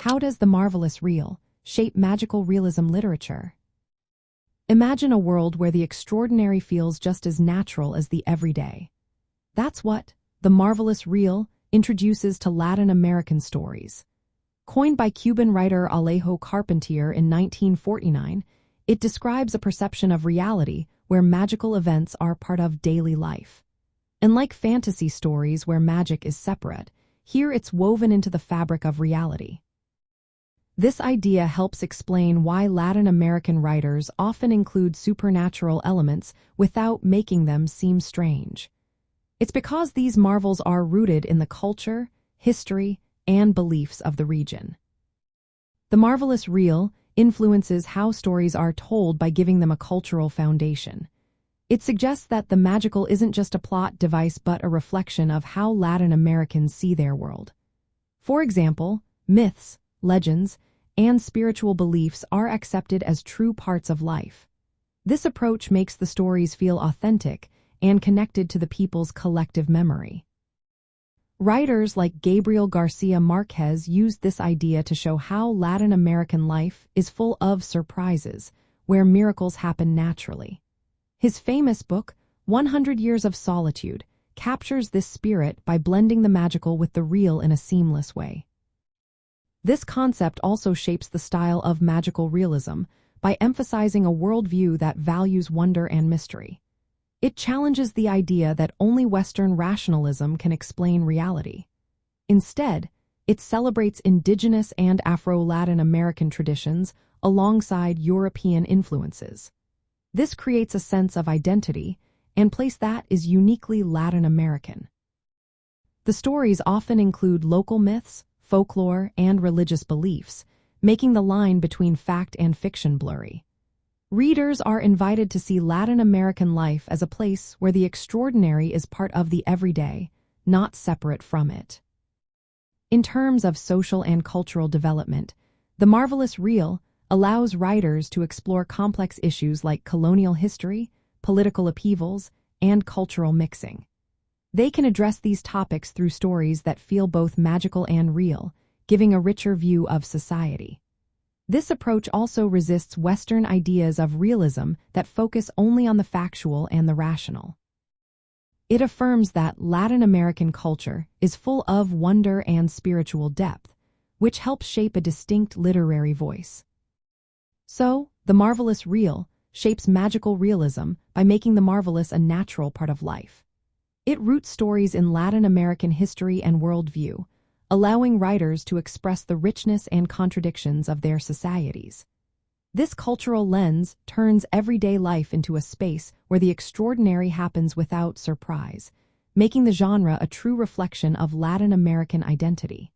How does the marvelous real shape magical realism literature? Imagine a world where the extraordinary feels just as natural as the everyday. That's what the marvelous real introduces to Latin American stories. Coined by Cuban writer Alejo Carpentier in 1949, it describes a perception of reality where magical events are part of daily life. Unlike fantasy stories where magic is separate, here it's woven into the fabric of reality. This idea helps explain why Latin American writers often include supernatural elements without making them seem strange. It's because these marvels are rooted in the culture, history, and beliefs of the region. The marvelous real influences how stories are told by giving them a cultural foundation. It suggests that the magical isn't just a plot device but a reflection of how Latin Americans see their world. For example, myths, legends, and spiritual beliefs are accepted as true parts of life. This approach makes the stories feel authentic and connected to the people's collective memory. Writers like Gabriel Garcia Marquez used this idea to show how Latin American life is full of surprises, where miracles happen naturally. His famous book, 100 Years of Solitude, captures this spirit by blending the magical with the real in a seamless way. This concept also shapes the style of magical realism by emphasizing a worldview that values wonder and mystery. It challenges the idea that only Western rationalism can explain reality. Instead, it celebrates indigenous and Afro-Latin American traditions alongside European influences. This creates a sense of identity and place that is uniquely Latin American. The stories often include local myths, folklore, and religious beliefs, making the line between fact and fiction blurry. Readers are invited to see Latin American life as a place where the extraordinary is part of the everyday, not separate from it. In terms of social and cultural development, the marvelous real allows writers to explore complex issues like colonial history, political upheavals, and cultural mixing. They can address these topics through stories that feel both magical and real, giving a richer view of society. This approach also resists Western ideas of realism that focus only on the factual and the rational. It affirms that Latin American culture is full of wonder and spiritual depth, which helps shape a distinct literary voice. So, the marvelous real shapes magical realism by making the marvelous a natural part of life. It roots stories in Latin American history and worldview, allowing writers to express the richness and contradictions of their societies. This cultural lens turns everyday life into a space where the extraordinary happens without surprise, making the genre a true reflection of Latin American identity.